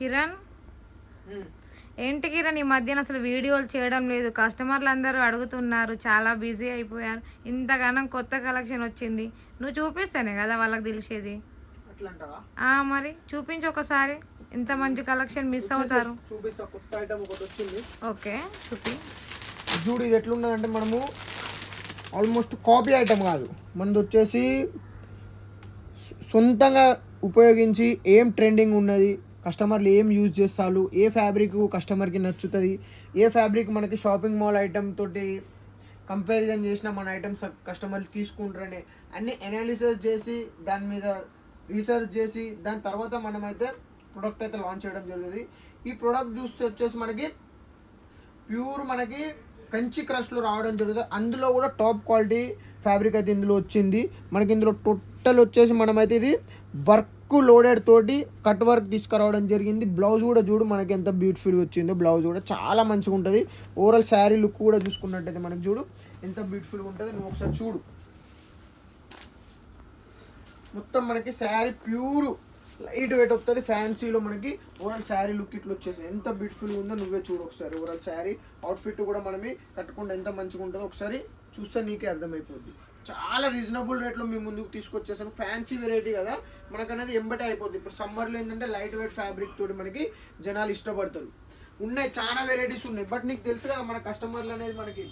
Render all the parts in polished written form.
కిరణ్ ఏంటి కిరణ్ ఈ మధ్యన అసలు వీడియోలు చేయడం లేదు, కస్టమర్లు అందరూ అడుగుతున్నారు, చాలా బిజీ అయిపోయారు. ఇంతగానం కొత్త కలెక్షన్ వచ్చింది, నువ్వు చూపిస్తేనే కదా వాళ్ళకి తెలిసేది. మరి చూపించు ఒకసారి, ఇంత మంచి కలెక్షన్ మిస్ అవుతారు. చూపిస్తా, కొత్త ఐటమ్ ఒకటి వచ్చింది. ఓకే చూపి. చూడు ఇది ఎట్లున్నదంటే మనము ఆల్మోస్ట్ కాపీ ఐటమ్ కాదు, మనది వచ్చేసి సొంతంగా ఉపయోగించి ఏం ట్రెండింగ్ ఉన్నది, కస్టమర్లు ఏం యూజ్ చేస్తారు, ఏ ఫ్యాబ్రిక్ కస్టమర్కి నచ్చుతుంది, ఏ ఫ్యాబ్రిక్ మనకి షాపింగ్ మాల్ ఐటమ్ తోటి కంపారిజన్ చేసిన మన ఐటమ్స్ కస్టమర్లు తీసుకుంటారని అన్ని అనాలిసిస్ చేసి దాని మీద రీసెర్చ్ చేసి దాని తర్వాత మనమైతే ప్రోడక్ట్ అయితే లాంచ్ చేయడం జరుగుతుంది. ఈ ప్రోడక్ట్ చూస్తే వచ్చేసి మనకి ప్యూర్ మనకి కంచి క్రష్లో రావడం జరుగుతుంది. అందులో కూడా టాప్ క్వాలిటీ ఫ్యాబ్రిక్ అయితే ఇందులో వచ్చింది. మనకి ఇందులో టోటల్ వచ్చేసి మనమైతే ఇది వర్క్ లోడెడ్ తోటి కట్ వర్క్ తీసుకురావడం జరిగింది. బ్లౌజ్ కూడా చూడు మనకి ఎంత బ్యూటిఫుల్గా వచ్చిందో, బ్లౌజ్ కూడా చాలా మంచిగా ఉంటుంది. ఓవరాల్ శారీ లుక్ కూడా చూసుకున్నట్టయితే మనకి చూడు ఎంత బ్యూటిఫుల్గా ఉంటుంది. నువ్వు ఒకసారి చూడు, మొత్తం మనకి శారీ ప్యూర్ లైట్ వెయిట్ వస్తుంది. ఫ్యాన్సీలో మనకి ఓవరాల్ శారీ లుక్ ఇట్లా వచ్చేసి ఎంత బ్యూటిఫుల్గా ఉందో నువ్వే చూడు ఒకసారి. ఓవరాల్ శారీ అవుట్ఫిట్ కూడా మనమే కట్టుకుంటే ఎంత మంచిగా ఉంటుందో ఒకసారి చూస్తే నీకే అర్థమైపోద్ది. చాలా రీజనబుల్ రేట్లో మేము ముందుకు తీసుకొచ్చేసాము. ఫ్యాన్సీ వెరైటీ కదా, మనకు అనేది ఎంబటే అయిపోద్ది. ఇప్పుడు సమ్మర్లో ఏంటంటే లైట్ వెయిట్ ఫ్యాబ్రిక్ తోటి మనకి జనాలు ఇష్టపడతారు. ఉన్నాయి చాలా వెరైటీస్ ఉన్నాయి, బట్ నీకు తెలుసు కదా మన కస్టమర్లు అనేది మనకి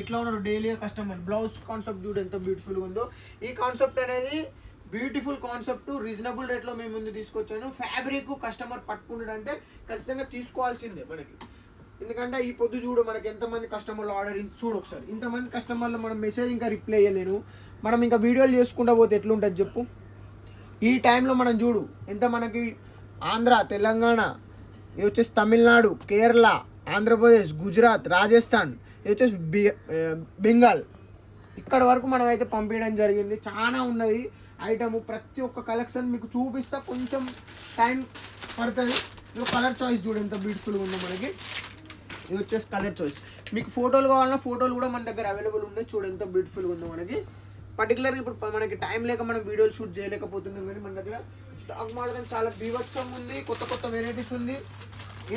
ఇట్లా ఉన్నారు డైలీ కస్టమర్. బ్లౌజ్ కాన్సెప్ట్ చూడు ఎంత బ్యూటిఫుల్గా ఉందో. ఈ కాన్సెప్ట్ అనేది బ్యూటిఫుల్ కాన్సెప్ట్, రీజనబుల్ రేట్లో మేము ముందు తీసుకొచ్చాను. ఫ్యాబ్రిక్ కస్టమర్ పట్టుకున్నాడంటే ఖచ్చితంగా తీసుకోవాల్సిందే మనకి. ఎందుకంటే ఈ పొద్దు చూడు మనకి ఎంతమంది కస్టమర్లు ఆర్డర్ చూడు ఒకసారి. ఇంతమంది కస్టమర్లు మనం మెసేజ్ ఇంకా రిప్లై అయ్యలేను, మనం ఇంకా వీడియోలు చేసుకుంటా పోతే ఎట్లుంటుంది చెప్పు. ఈ టైంలో మనం చూడు ఎంత మనకి ఆంధ్ర, తెలంగాణ, ఇది వచ్చేసి తమిళనాడు, కేరళ, ఆంధ్రప్రదేశ్, గుజరాత్, రాజస్థాన్, ఇది వచ్చేసి బెంగాల్, ఇక్కడ వరకు మనం అయితే పంపించడం జరిగింది. చాలా ఉన్నది ఐటమ్, ప్రతి ఒక్క కలెక్షన్ మీకు చూపిస్తా, కొంచెం టైం పడుతుంది. కలర్ చాయిస్ చూడు ఎంత బ్యూటిఫుల్గా ఉందో మనకి. ఇది వచ్చేసి కలర్ చాయిస్. మీకు ఫోటోలు కావాలన్నా ఫోటోలు కూడా మన దగ్గర అవైలబుల్ ఉన్నాయి. చూడు ఎంత బ్యూటిఫుల్గా ఉందో మనకి. పర్టికులర్గా ఇప్పుడు మనకి టైం లేక మనం వీడియోలు షూట్ చేయలేకపోతున్నాం, కానీ మన దగ్గర స్టాక్ మాత్రం చాలా బీభత్సం ఉంది. కొత్త కొత్త వెరైటీస్ ఉంది.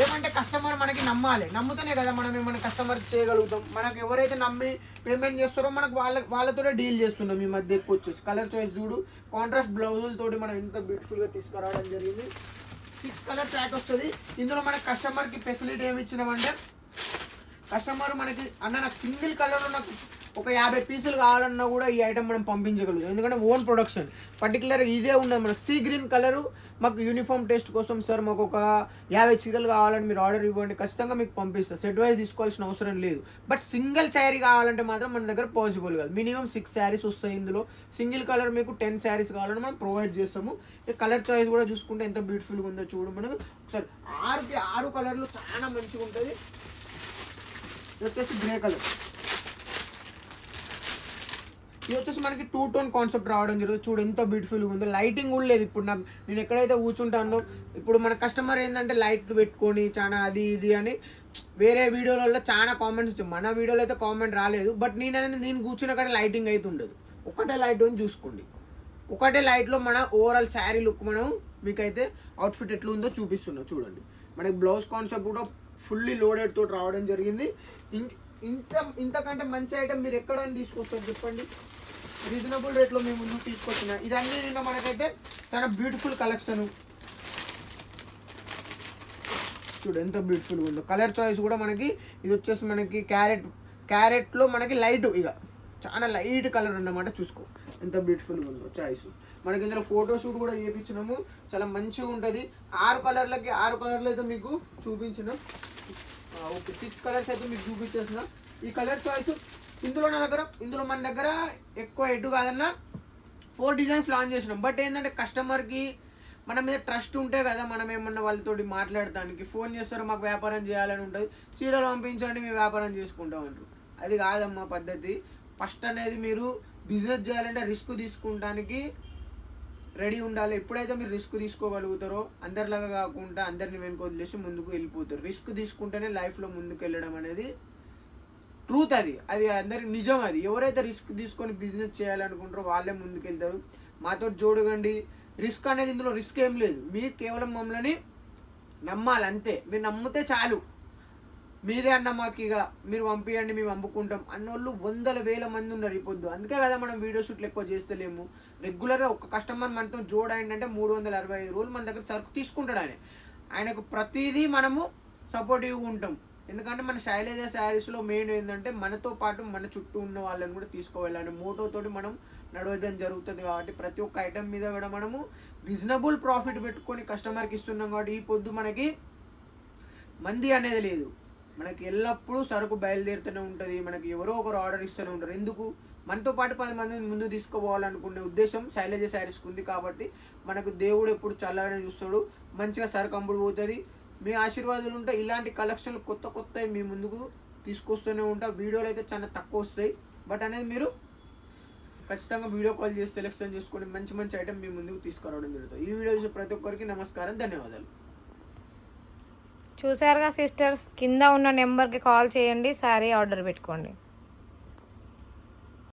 ఏమంటే కస్టమర్ మనకి నమ్మాలి, నమ్ముతూనే కదా మనం ఏమైనా కస్టమర్ చేయగలుగుతాం. మనకు ఎవరైతే నమ్మి పేమెంట్ చేస్తారో మనకు వాళ్ళతోనే డీల్ చేస్తున్నాం. ఈ మధ్య ఎక్కువ వచ్చేసి కలర్ చాయిస్ చూడు, కాంట్రాస్ట్ బ్లౌజులతోటి మనం ఎంత బ్యూటిఫుల్గా తీసుకురావడం జరిగింది. 6 కలర్ ప్యాక్ వస్తుంది. ఇందులో మనకి కస్టమర్కి ఫెసిలిటీ ఏమి ఇచ్చినామంటే, కస్టమర్ మనకి అన్న నాకు సింగిల్ కలర్లో నాకు ఒక 50 పీసులు కావాలన్నా కూడా ఈ ఐటమ్ మనం పంపించగలుగుతాం. ఎందుకంటే ఓన్ ప్రొడక్షన్. పర్టికులర్గా ఇదే ఉన్నది మనకు సీ గ్రీన్ కలరు. మాకు యూనిఫామ్ టేస్ట్ కోసం సార్ మాకు ఒక 50 చీరలు కావాలని మీరు ఆర్డర్ ఇవ్వండి, ఖచ్చితంగా మీకు పంపిస్తాం. సెట్ వైజ్ తీసుకోవాల్సిన అవసరం లేదు. బట్ సింగిల్ శారీ కావాలంటే మాత్రం మన దగ్గర పాసిబుల్ కాదు. మినిమం 6 శారీస్ వస్తాయి. ఇందులో సింగిల్ కలర్ మీకు 10 శారీస్ కావాలని మనం ప్రొవైడ్ చేస్తాము. ఈ కలర్ చాయిస్ కూడా చూసుకుంటే ఎంత బ్యూటిఫుల్గా ఉందో చూడు. మనకు ఒకసారి 6 కలర్లు చాలా మంచిగా ఉంటుంది. ఇది వచ్చేసి గ్రే కలర్. ఇది వచ్చేసి మనకి 2 టోన్ కాన్సెప్ట్ రావడం జరుగుతుంది. చూడు ఎంత బ్యూటిఫుల్గా ఉందో. లైటింగ్ కూడా లేదు. ఇప్పుడు నేను ఎక్కడైతే కూర్చుంటానో, ఇప్పుడు మన కస్టమర్ ఏంటంటే లైట్ పెట్టుకొని చాలా అది ఇది అని వేరే వీడియోలలో చాలా కామెంట్స్ వచ్చాయి. మన వీడియోలో అయితే కామెంట్ రాలేదు, బట్ నేను కూర్చున్న కాడ లైటింగ్ అయితే ఉండదు. ఒకటే లైట్ అని చూసుకోండి. ఒకటే లైట్లో మన ఓవరాల్ శారీ లుక్ మనం మీకైతే అవుట్ఫిట్ ఎట్లా ఉందో చూపిస్తున్నాం చూడండి. మనకి బ్లౌజ్ కాన్సెప్ట్ కూడా ఫుల్లీ లోడెడ్ తోటి రావడం జరిగింది. ఇంతకంటే మంచి ఐటమ్ మీరు ఎక్కడైనా తీసుకొస్తారు చెప్పండి. రీజనబుల్ రేట్లో మేము ముందుకు తీసుకొచ్చిన ఇదన్నీ నిన్న మనకైతే చాలా బ్యూటిఫుల్ కలెక్షన్. చూడు ఎంత బ్యూటిఫుల్గా ఉందో. కలర్ చాయిస్ కూడా మనకి ఇది వచ్చేసి మనకి క్యారెట్లో మనకి లైట్, ఇక చాలా లైట్ కలర్ అన్నమాట. చూసుకో ఎంత బ్యూటిఫుల్గా ఉందో చాయిస్. మనకి ఇందులో ఫోటోషూట్ కూడా చేయించినాము, చాలా మంచిగా ఉంటుంది. 6 కలర్లు అయితే మీకు చూపించినాం. ఓకే 6 కలర్స్ అయితే మీకు చూపించేసిన. ఈ కలర్ చాయిస్ ఇందులో మన దగ్గర ఎక్కువ ఎటు కాదన్నా 4 డిజైన్స్ లాంచ్ చేసినాం. బట్ ఏంటంటే కస్టమర్కి మన మీద ట్రస్ట్ ఉంటే కదా మనం ఏమన్నా వాళ్ళతోటి మాట్లాడటానికి. ఫోన్ చేస్తారో మాకు వ్యాపారం చేయాలని ఉంటుంది, చీరలు పంపించండి మేము వ్యాపారం చేసుకుంటామంటారు. అది కాదమ్మా పద్ధతి. ఫస్ట్ అనేది మీరు బిజినెస్ చేయాలంటే రిస్క్ తీసుకుంటానికి రెడీ ఉండాలి. ఎప్పుడైతే మీరు రిస్క్ తీసుకోగలుగుతారో అందరిలాగా కాకుండా అందరిని వెనుక వదిలేసి ముందుకు వెళ్ళిపోతారు. రిస్క్ తీసుకుంటేనే లైఫ్లో ముందుకు వెళ్ళడం అనేది ట్రూత్. అది అందరికి నిజం. అది ఎవరైతే రిస్క్ తీసుకొని బిజినెస్ చేయాలనుకుంటారో వాళ్ళే ముందుకు వెళ్తారు. మాతో చూడగండి. రిస్క్ అనేది ఇందులో రిస్క్ ఏం లేదు. మీరు కేవలం మమ్మల్ని నమ్మాలి అంతే. మీరు నమ్మితే చాలు. మీరే అన్న మాకు ఇక మీరు పంపించండి మేము పంపుకుంటాం అన్నోళ్ళు వందల వేల మంది ఉన్నారు ఈ పొద్దు. అందుకే కదా మనం వీడియో షూట్లు ఎక్కువ చేస్తలేము. రెగ్యులర్గా ఒక కస్టమర్ మనతో జోడ్ అయిందంటే 365 రోజులు మన దగ్గర సరుకు తీసుకుంటాడు ఆయనకు ప్రతిదీ మనము సపోర్టివ్గా ఉంటాం. ఎందుకంటే మన శైలజ శారీస్లో మెయిన్ ఏంటంటే మనతో పాటు మన చుట్టూ ఉన్న వాళ్ళని కూడా తీసుకోవాలని మోటోతోటి మనం నడవడం జరుగుతుంది. కాబట్టి ప్రతి ఒక్క ఐటెం మీద కూడా మనము రీజనబుల్ ప్రాఫిట్ పెట్టుకొని కస్టమర్కి ఇస్తున్నాం. కాబట్టి ఈ పొద్దు మనకి మంది అనేది లేదు. మనకి ఎల్లప్పుడూ సరుకు బయలుదేరుతూనే ఉంటుంది. మనకి ఎవరో ఒకరు ఆర్డర్ ఇస్తూనే ఉంటారు. ఎందుకు? మనతో పాటు 10 మందిని ముందు తీసుకోవాలనుకునే ఉద్దేశం శైలజ శారీస్కి ఉంది. కాబట్టి మనకు దేవుడు ఎప్పుడు చల్లగానే చూస్తాడు. మంచిగా సరుకు అమ్ముడు పోతుంది. మీ ఆశీర్వాదాలు ఉంటే ఇలాంటి కలెక్షన్లు కొత్త కొత్తవి మీ ముందుకు తీసుకొస్తూనే ఉంటా. వీడియోలు అయితే చాలా తక్కువ వస్తాయి. బట్ అనేది మీరు ఖచ్చితంగా వీడియో కాల్ చేసి సెలెక్షన్ చేసుకొని మంచి మంచి ఐటమ్ మీ ముందుకు తీసుకురావడం జరుగుతుంది. ఈ వీడియో చూసి ప్రతి ఒక్కరికి నమస్కారం, ధన్యవాదాలు. చూసారుగా సిస్టర్స్, కింద ఉన్న నెంబర్కి కాల్ చేయండి, శారీ ఆర్డర్ పెట్టుకోండి.